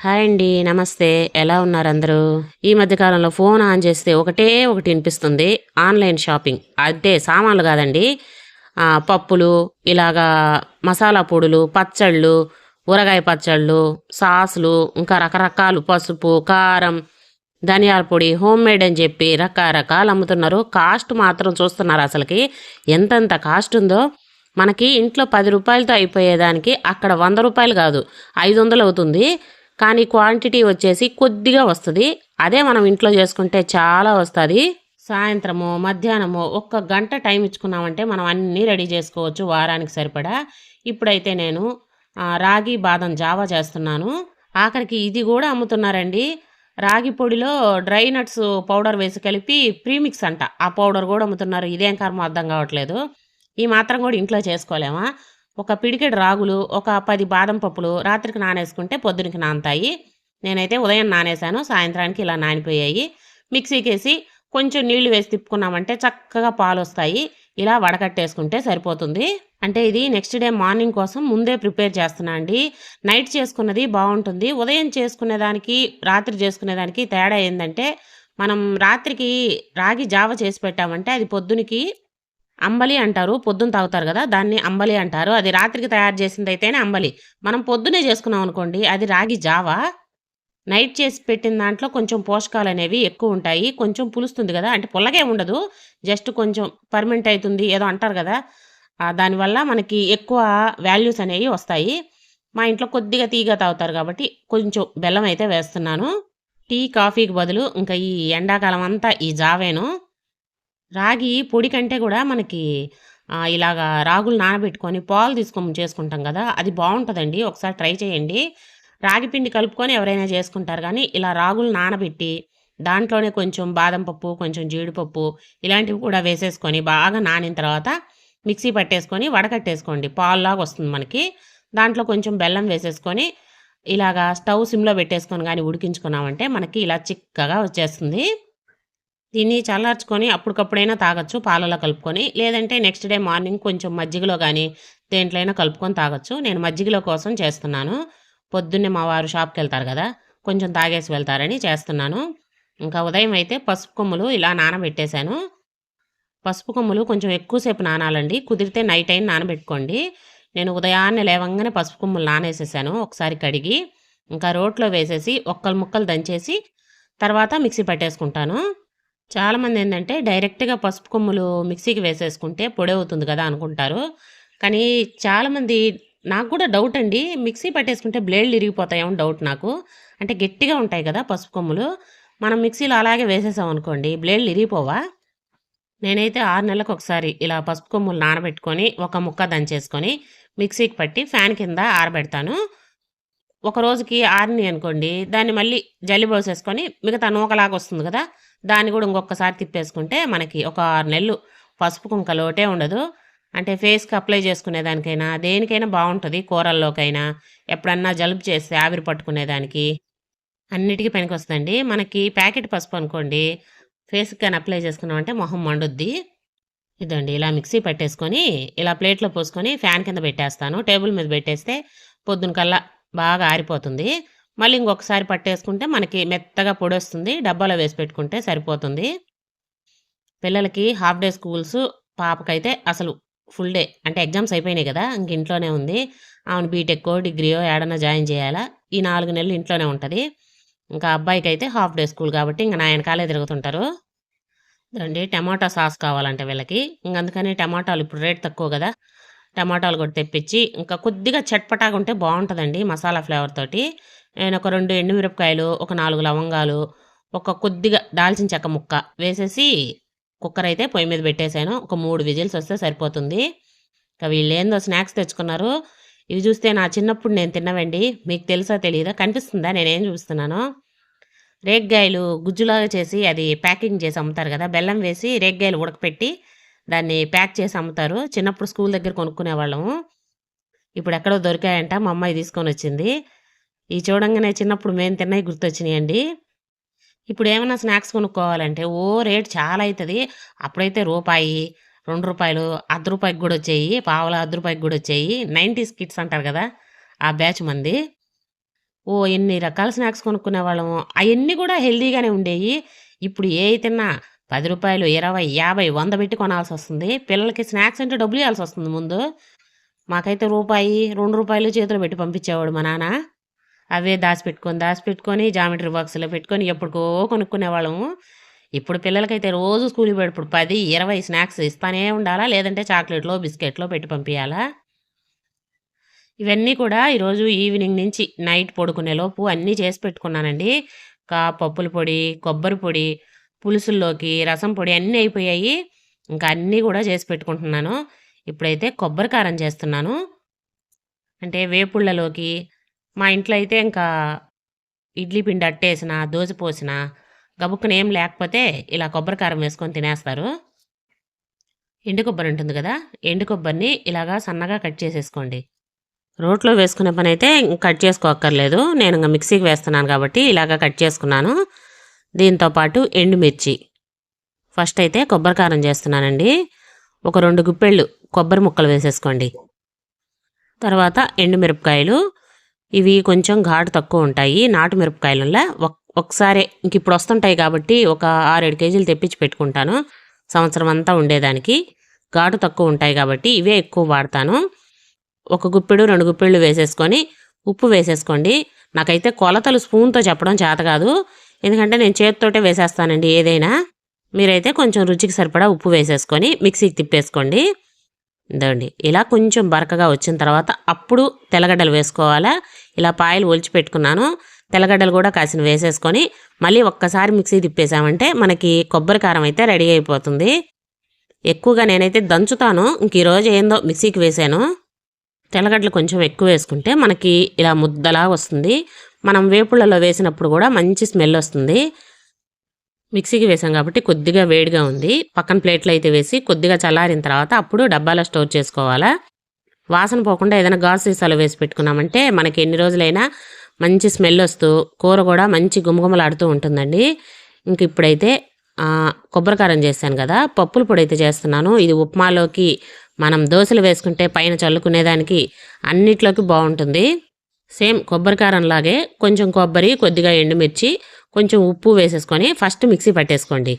Hi అండి. నమస్తే. ఎలా ఉన్నారు అందరూ? ఈ మధ్య కాలంలో ఫోన్ ఆన్ చేస్తే ఒకటే ఒకటి వినిపిస్తుంది. Online shopping. అంటే సామాన్లు కాదండి. పప్పులు, ఇలాగా మసాలా పొడులు, పచ్చళ్ళు, ఊరగాయ పచ్చళ్ళు, సాసులు, ఇంకా రకరకాలు పసుపు, కారం, ధనియాల పొడి, హోమ్ మేడ్ అని చెప్పి రకరకాలు అమ్ముతున్నారు. కాస్ట్ మాత్రం చూస్తున్నారు అసలకి. ఎంతెంత కాస్ట్ ఉందో. మనకి ఇంట్లో రూ. 10తో అయిపోయేదానికి అక్కడ రూ. 100 కాదు, 500 అవుతుంది. కానీ క్వాంటిటీ వచ్చేసి కొద్దిగా వస్తుంది. అదే మనం ఇంట్లో చేసుకుంటే చాలా వస్తుంది. సాయంత్రము మధ్యాహ్నము ఒక్క గంట టైం ఇచ్చుకున్నామంటే మనం అన్నీ రెడీ చేసుకోవచ్చు వారానికి సరిపడా. ఇప్పుడైతే నేను రాగి బాదం జావా చేస్తున్నాను. ఆఖరికి ఇది కూడా అమ్ముతున్నారండి. రాగి పొడిలో డ్రై నట్స్ పౌడర్ వేసి కలిపి ప్రీమిక్స్ అంట, ఆ పౌడర్ కూడా అమ్ముతున్నారు. ఇదేం కర్మ అర్థం కావట్లేదు. ఈ మాత్రం కూడా ఇంట్లో చేసుకోలేమా? ఒక పిడికెడు రాగులు, ఒక 10 బాదం పప్పులు రాత్రికి నానేసుకుంటే పొద్దునకి నానతాయి. నేనైతే ఉదయం నానేసాను, సాయంత్రానికి ఇలా నానిపోయాయి. మిక్సీకేసి కొంచెం నీళ్లు వేసి తిప్పుకున్నామంటే చక్కగా పాలు వస్తాయి. ఇలా వడకట్టేసుకుంటే సరిపోతుంది. అంటే ఇది నెక్స్ట్ డే మార్నింగ్ కోసం ముందే ప్రిపేర్ చేస్తున్నా అండి. నైట్ చేసుకున్నది బాగుంటుంది. ఉదయం చేసుకునేదానికి రాత్రి చేసుకునేదానికి తేడా ఏంటంటే, మనం రాత్రికి రాగి జావ చేసి పెట్టామంటే అది పొద్దునకి అంబలి అంటారు. పొద్దున తాగుతారు కదా, దాన్ని అంబలి అంటారు. అది రాత్రికి తయారు చేసింది అయితేనే అంబలి. మనం పొద్దునే చేసుకున్నాం అనుకోండి, అది రాగి జావా. నైట్ చేసి పెట్టిన దాంట్లో కొంచెం పోషకాలు అనేవి ఎక్కువ ఉంటాయి. కొంచెం పులుస్తుంది కదా, అంటే పుల్లగే ఉండదు, జస్ట్ కొంచెం పర్మెంట్ అవుతుంది ఏదో అంటారు కదా. దానివల్ల మనకి ఎక్కువ వాల్యూస్ అనేవి వస్తాయి. మా ఇంట్లో కొద్దిగా తీగా తాగుతారు కాబట్టి కొంచెం బెల్లం అయితే వేస్తున్నాను. టీ కాఫీకి బదులు ఇంకా ఈ ఎండాకాలం అంతా ఈ జావేను. రాగి పొడి కంటే కూడా మనకి ఇలాగా రాగులు నానబెట్టుకొని పాలు తీసుకొని చేసుకుంటాం కదా, అది బాగుంటుందండి. ఒకసారి ట్రై చేయండి. రాగి పిండి కలుపుకొని ఎవరైనా చేసుకుంటారు, కానీ ఇలా రాగులు నానబెట్టి దాంట్లోనే కొంచెం బాదం పప్పు, కొంచెం జీడిపప్పు ఇలాంటివి కూడా వేసేసుకొని బాగా నానిన తర్వాత మిక్సీ పట్టేసుకొని వడకట్టేసుకోండి. పాలులాగా వస్తుంది మనకి. దాంట్లో కొంచెం బెల్లం వేసేసుకొని ఇలాగా స్టవ్ సిమ్లో పెట్టేసుకొని కానీ ఉడికించుకున్నామంటే మనకి ఇలా చిక్కగా వచ్చేస్తుంది. దీన్ని చల్లార్చుకొని అప్పటికప్పుడైనా తాగొచ్చు పాలలో కలుపుకొని. లేదంటే నెక్స్ట్ డే మార్నింగ్ కొంచెం మజ్జిగలో కానీ దేంట్లో అయినా కలుపుకొని తాగొచ్చు. నేను మజ్జిగలో కోసం చేస్తున్నాను. పొద్దున్నే మా వారు షాప్కి వెళ్తారు కదా, కొంచెం తాగేసి వెళ్తారని చేస్తున్నాను. ఇంకా ఉదయం అయితే పసుపు కొమ్ములు ఇలా నానబెట్టేశాను. పసుపు కొమ్ములు కొంచెం ఎక్కువసేపు నానాలండి. కుదిరితే నైట్ అయినా నానబెట్టుకోండి. నేను ఉదయాన్నే లేవంగానే పసుపు కొమ్ములు నానేసేసాను, ఒకసారి కడిగి ఇంకా రోట్లో వేసేసి ఒక్కలు ముక్కలు దంచేసి తర్వాత మిక్సీ పట్టేసుకుంటాను. చాలామంది ఏంటంటే డైరెక్ట్గా పసుపు కొమ్ములు మిక్సీకి వేసేసుకుంటే పొడి అవుతుంది కదా అనుకుంటారు. కానీ చాలామంది, నాకు కూడా డౌట్ అండి, మిక్సీ పట్టేసుకుంటే బ్లేడ్లు ఇరిగిపోతాయేమో డౌట్ నాకు. అంటే గట్టిగా ఉంటాయి కదా పసుపు కొమ్ములు, మనం మిక్సీలో అలాగే వేసేసాం అనుకోండి బ్లేడ్లు ఇరిగిపోవా? నేనైతే 6 నెలలకు ఒకసారి ఇలా పసుపు కొమ్ములు నానబెట్టుకొని ఒక ముక్క దంచేసుకొని మిక్సీకి పట్టి ఫ్యాన్ కింద ఆరబెడతాను. ఒక రోజుకి ఆరిని అనుకోండి, దాన్ని మళ్ళీ జల్లి పోసేసుకొని మిగతా నూకలాగా వస్తుంది కదా, దాన్ని కూడా ఇంకొకసారి తిప్పేసుకుంటే మనకి ఒక 6 నెలలు పసుపు కుంక లోటే ఉండదు. అంటే ఫేస్కి అప్లై చేసుకునేదానికైనా దేనికైనా బాగుంటుంది. కూరల్లోకైనా ఎప్పుడన్నా జలుబు చేస్తే ఆవిరి పట్టుకునేదానికి అన్నిటికీ పనికొస్తుందండి. మనకి ప్యాకెట్ పసుపు అనుకోండి, ఫేస్కి కానీ అప్లై చేసుకున్నామంటే మొహం మండుద్ది. ఇదండి ఇలా మిక్సీ పట్టేసుకొని ఇలా ప్లేట్లో పోసుకొని ఫ్యాన్ కింద పెట్టేస్తాను. టేబుల్ మీద పెట్టేస్తే పొద్దున కల్లా బాగా ఆరిపోతుంది. మళ్ళీ ఇంకొకసారి పట్టేసుకుంటే మనకి మెత్తగా పొడి వస్తుంది. డబ్బాలో వేసి పెట్టుకుంటే సరిపోతుంది. పిల్లలకి హాఫ్ డే స్కూల్స్. పాపకైతే అసలు ఫుల్ డే, అంటే ఎగ్జామ్స్ అయిపోయినాయి కదా, ఇంక ఇంట్లోనే ఉంది. ఆమెను బీటెక్కో డిగ్రీయో ఏడన్నా జాయిన్ చేయాలా. ఈ 4 నెలలు ఇంట్లోనే ఉంటుంది. ఇంకా అబ్బాయికి అయితే హాఫ్ డే స్కూల్ కాబట్టి ఇంకా నా వెనకాలే తిరుగుతుంటారు. అండి టమాటా సాస్ కావాలంటే వీళ్ళకి, ఇంక అందుకని టమాటాలు ఇప్పుడు రేట్ తక్కువ కదా, టమాటాలు కూడా తెప్పించి ఇంకా కొద్దిగా చట్పటాగా ఉంటే బాగుంటుందండి మసాలా ఫ్లేవర్ తోటి. నేను ఒక 2 ఎండుమిరపకాయలు, ఒక 4 లవంగాలు, ఒక కొద్దిగా దాల్చిన చెక్క ముక్క వేసేసి కుక్కర్ అయితే పొయ్యి మీద పెట్టేశాను. ఒక 3 విజిల్స్ వస్తే సరిపోతుంది. ఇంకా వీళ్ళు ఏందో స్నాక్స్ తెచ్చుకున్నారు. ఇవి చూస్తే నా చిన్నప్పుడు నేను తిన్నవండి. మీకు తెలుసా తెలియదా, కనిపిస్తుందా నేనేం చూస్తున్నాను? రేగ్గాయలు గుజ్జులాగా చేసి అది ప్యాకింగ్ చేసి అమ్ముతారు కదా, బెల్లం వేసి రేగ్గాయలు ఉడకపెట్టి దాన్ని ప్యాక్ చేసి అమ్ముతారు. చిన్నప్పుడు స్కూల్ దగ్గర కొనుక్కునే వాళ్ళము. ఇప్పుడు ఎక్కడో దొరికాయంట, మా అమ్మాయి తీసుకొని వచ్చింది. ఇవి చూడంగానే చిన్నప్పుడు మేము తిన్నవి గుర్తొచ్చినాయండి. ఇప్పుడు ఏమైనా స్నాక్స్ కొనుక్కోవాలంటే ఓ రేట్ చాలా అవుతుంది. అప్పుడైతే రూపాయి, రూ. 2, రూ. 1 కూడా వచ్చాయి, పావలా రూ. 1 కూడా వచ్చాయి. 90s కిడ్స్ అంటారు కదా, ఆ బ్యాచ్ మంది. ఎన్ని రకాల స్నాక్స్ కొనుక్కునేవాళ్ళము. అయన్నీ గూడా హెల్తీగానే ఉండేయి. ఇప్పుడు ఏయి తిన్నా రూ. 10, 20, 50, 100 పెట్టి కొనాల్సొస్తుంది. పిల్లలకి స్నాక్స్ అంటే డబ్బులియ్యాల్సొస్తుంది ముందు. మాకైతే రూపాయి, రూ. 2 చేతిలో పెట్టి పంపించేవాడు మా నాన్న. అవే దాచిపెట్టుకొని జామెట్రీ బాక్స్‌లో పెట్టుకొని ఎప్పటికో కొనుక్కునేవాళ్ళము. ఇప్పుడు పిల్లలకైతే రోజు స్కూల్‌కి పోయేటప్పుడు 10, 20 స్నాక్స్ ఇస్తానే ఉండాలా, లేదంటే చాక్లెట్‌లో, బిస్కెట్‌లో పెట్టి పంపియాలా. ఇవన్నీ కూడా ఈరోజు ఈవినింగ్ నుంచి నైట్ పడుకునేలోపు అన్నీ చేసి పెట్టుకున్నానండి. పప్పుల పొడి, కొబ్బరి పొడి, పులుసుల్లోకి రసం పొడి అన్నీ అయిపోయాయి. ఇంకా అన్నీ కూడా చేసి పెట్టుకుంటున్నాను. ఇప్పుడైతే కొబ్బరి కారం చేస్తున్నాను. అంటే వేపుళ్ళలోకి మా ఇంట్లో అయితే ఇంకా ఇడ్లీ పిండి అట్టేసిన, దోస పోసిన గబుక్కున ఏం లేకపోతే ఇలా కొబ్బరి కారం వేసుకొని తినేస్తారు. ఎండు కొబ్బరి ఉంటుంది కదా, ఎండు కొబ్బరిని ఇలాగా సన్నగా కట్ చేసేసుకోండి. రోట్లో వేసుకునే పని అయితే కట్ చేసుకోక్కర్లేదు. నేను ఇంకా మిక్సీకి వేస్తున్నాను కాబట్టి ఇలాగ కట్ చేసుకున్నాను. దీంతోపాటు ఎండుమిర్చి. ఫస్ట్ అయితే కొబ్బరి కారం చేస్తున్నానండి. ఒక 2 గుప్పెళ్ళు కొబ్బరి ముక్కలు వేసేసుకోండి. తర్వాత ఎండుమిరపకాయలు. ఇవి కొంచెం ఘాటు తక్కువ ఉంటాయి. నాటు మిరపకాయలలో ఒకసారి ఇంక ఇప్పుడు వస్తుంటాయి కాబట్టి ఒక 6-7 కేజీలు తెప్పించి పెట్టుకుంటాను సంవత్సరం అంతా ఉండేదానికి. ఘాటు తక్కువ ఉంటాయి కాబట్టి ఇవే ఎక్కువ వాడతాను. ఒక గుప్పెడు 2 గుప్పెళ్ళు వేసేసుకొని ఉప్పు వేసేసుకోండి. నాకైతే కొలతలు స్పూన్తో చెప్పడం చేత కాదు, ఎందుకంటే నేను చేతితోటే వేసేస్తానండి ఏదైనా. మీరైతే కొంచెం రుచికి సరిపడా ఉప్పు వేసేసుకొని మిక్సీకి తిప్పేసుకోండి. ఇదండి ఇలా కొంచెం బరకగా వచ్చిన తర్వాత అప్పుడు తెల్లగడ్డలు వేసుకోవాలా. ఇలా పాయలు ఒలిచి పెట్టుకున్నాను. తెల్లగడ్డలు కూడా కాసిన వేసేసుకొని మళ్ళీ ఒక్కసారి మిక్సీ తిప్పేసామంటే మనకి కొబ్బరి కారం అయితే రెడీ అయిపోతుంది. ఎక్కువగా నేనైతే దంచుతాను, ఇంక ఈరోజు ఏందో మిక్సీకి వేసాను. తెల్లగడ్డలు కొంచెం ఎక్కువ వేసుకుంటే మనకి ఇలా ముద్దలా వస్తుంది. మనం వేపుళ్ళలో వేసినప్పుడు కూడా మంచి స్మెల్ వస్తుంది. మిక్సీకి వేసాం కాబట్టి కొద్దిగా వేడిగా ఉంది. పక్కన ప్లేట్లో అయితే వేసి కొద్దిగా చల్లారిన తర్వాత అప్పుడు డబ్బాలో స్టోర్ చేసుకోవాలా. వాసన పోకుండా ఏదైనా గాజు సీసాలో వేసి పెట్టుకున్నామంటే మనకి ఎన్ని రోజులైనా మంచి స్మెల్ వస్తూ కూర కూడా మంచి గుమగుమలాడుతూ ఉంటుందండి. ఇంక ఇప్పుడైతే కొబ్బరికారం చేశాను కదా, పప్పుల పొడి అయితే చేస్తున్నాను. ఇది ఉప్మాలోకి, మనం దోశలు వేసుకుంటే పైన చల్లుకునేదానికి అన్నిట్లోకి బాగుంటుంది. సేమ్ కొబ్బరికారంలాగే కొంచెం కొబ్బరి, కొద్దిగా ఎండుమిర్చి, కొంచెం ఉప్పు వేసేసుకొని ఫస్ట్ మిక్సీ పట్టేసుకోండి.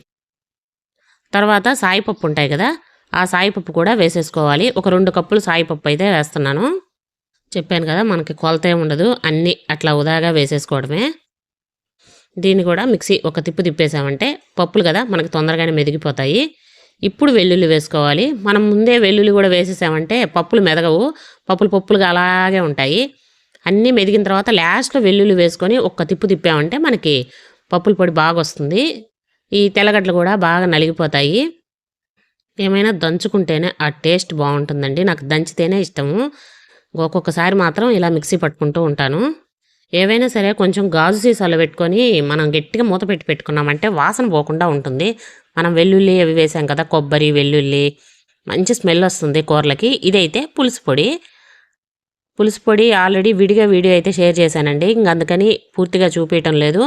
తర్వాత సాయిపప్పు ఉంటాయి కదా, ఆ సాయిపప్పు కూడా వేసేసుకోవాలి. ఒక 2 కప్పులు సాయిపప్పు అయితే వేస్తున్నాను. చెప్పాను కదా మనకి కొలత ఉండదు, అన్నీ అట్లా ఉదాగా వేసేసుకోవడమే. దీన్ని కూడా మిక్సీ ఒక తిప్పు తిప్పేసామంటే పప్పులు కదా మనకి తొందరగానే మెదిగిపోతాయి. ఇప్పుడు వెల్లుల్లి వేసుకోవాలి. మనం ముందే వెల్లుల్లి కూడా వేసేసామంటే పప్పులు మెదగవు, పప్పులుగా అలాగే ఉంటాయి. అన్నీ మెదిగిన తర్వాత లాస్ట్లో వెల్లుల్లి వేసుకొని ఒక్క తిప్పు తిప్పామంటే మనకి పప్పుల పొడి బాగా వస్తుంది. ఈ తెల్లగడ్డలు కూడా బాగా నలిగిపోతాయి. ఏమైనా దంచుకుంటేనే ఆ టేస్ట్ బాగుంటుందండి. నాకు దంచితేనే ఇష్టము. ఒక్కొక్కసారి మాత్రం ఇలా మిక్సీ పట్టుకుంటూ ఉంటాను. ఏవైనా సరే కొంచెం గాజు సీసాలో పెట్టుకొని మనం గట్టిగా మూత పెట్టుకున్నామంటే వాసన పోకుండా ఉంటుంది. మనం వెల్లుల్లి అవి వేసాం కదా, కొబ్బరి, వెల్లుల్లి, మంచి స్మెల్ వస్తుంది కూరలకి. ఇదైతే పులుసు పొడి ఆల్రెడీ విడిగా వీడియో అయితే షేర్ చేశానండి, ఇంక అందుకని పూర్తిగా చూపించడం లేదు.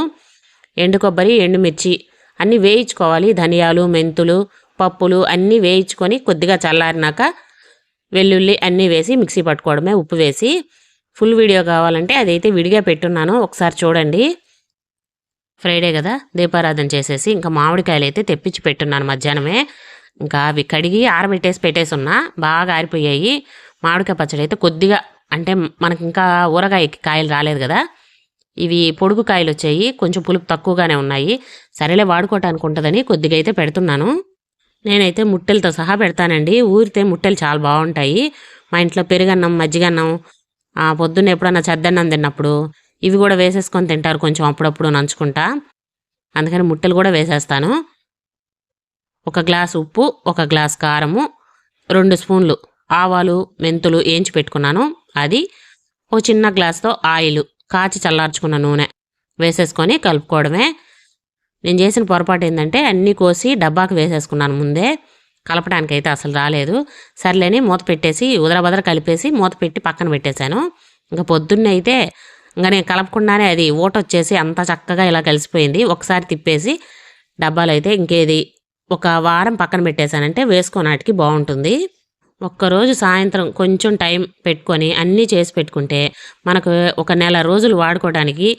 ఎండు కొబ్బరి, ఎండుమిర్చి అన్నీ వేయించుకోవాలి. ధనియాలు, మెంతులు, పప్పులు అన్నీ వేయించుకొని కొద్దిగా చల్లారినాక వెల్లుల్లి అన్నీ వేసి మిక్సీ పట్టుకోవడమే, ఉప్పు వేసి. ఫుల్ వీడియో కావాలంటే అదైతే విడిగా పెట్టున్నాను, ఒకసారి చూడండి. ఫ్రైడే కదా, దీపారాధన చేసేసి ఇంకా మామిడికాయలు అయితే తెప్పించి పెట్టున్నాను మధ్యాహ్నమే. ఇంకా అవి కడిగి పెట్టేసి ఉన్నా, బాగా ఆరిపోయాయి. మామిడికాయ పచ్చడి అయితే కొద్దిగా, అంటే మనకి ఇంకా ఊరగాయకి కాయలు రాలేదు కదా, ఇవి పొడుగు కాయలు వచ్చాయి, కొంచెం పులుపు తక్కువగానే ఉన్నాయి. సరేలే వాడుకోవటానికి ఉంటుందని కొద్దిగా అయితే పెడుతున్నాను. నేనైతే ముట్టెలతో సహా పెడతానండి. ఊరితే ముట్టెలు చాలా బాగుంటాయి. మా ఇంట్లో పెరుగన్నం, మజ్జిగన్నం, పొద్దున్న ఎప్పుడన్నా చద్దన్నం తిన్నప్పుడు ఇవి కూడా వేసేసుకొని తింటారు కొంచెం అప్పుడప్పుడు నంచుకుంటా. అందుకని ముట్టెలు కూడా వేసేస్తాను. 1 గ్లాసు ఉప్పు, 1 గ్లాస్ కారము, 2 స్పూన్లు ఆవాలు, మెంతులు వేయించి పెట్టుకున్నాను అది, ఒక చిన్న గ్లాస్తో ఆయిల్, కాచి చల్లార్చుకున్న నూనె వేసేసుకొని కలుపుకోవడమే. నేను చేసిన పొరపాటు ఏంటంటే అన్నీ కోసి డబ్బాకి వేసేసుకున్నాను ముందే, కలపడానికైతే అసలు రాలేదు. సర్లేని మూత పెట్టేసి ఉదరబదర కలిపేసి మూత పెట్టి పక్కన పెట్టేశాను. ఇంకా పొద్దున్నే అయితే ఇంకా నేను కలపకుండానే అది ఊటొచ్చేసి అంత చక్కగా ఇలా కలిసిపోయింది. ఒకసారి తిప్పేసి డబ్బాలు అయితే ఇంకేది 1 వారం పక్కన పెట్టేశానంటే వేసుకోనాటికి బాగుంటుంది. ఒక్కరోజు సాయంత్రం కొంచెం టైం పెట్టుకొని అన్నీ చేసి పెట్టుకుంటే మనకు ఒక నెల రోజులు వాడుకోవడానికి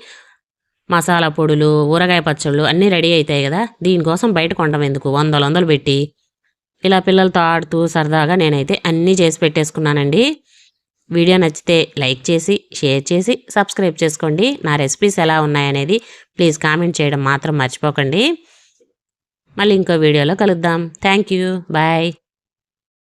మసాలా పొడులు, ఊరగాయ పచ్చళ్ళు అన్నీ రెడీ అవుతాయి కదా. దీనికోసం బయట కొనడం ఎందుకు, వందలు పెట్టి. ఇలా పిల్లలతో ఆడుతూ సరదాగా నేనైతే అన్నీ చేసి పెట్టేసుకున్నానండి. వీడియో నచ్చితే లైక్ చేసి, షేర్ చేసి, సబ్స్క్రైబ్ చేసుకోండి. నా రెసిపీస్ ఎలా ఉన్నాయనేది ప్లీజ్ కామెంట్ చేయడం మాత్రం మర్చిపోకండి. మళ్ళీ ఇంకో వీడియోలో కలుద్దాం. Thank you. బాయ్.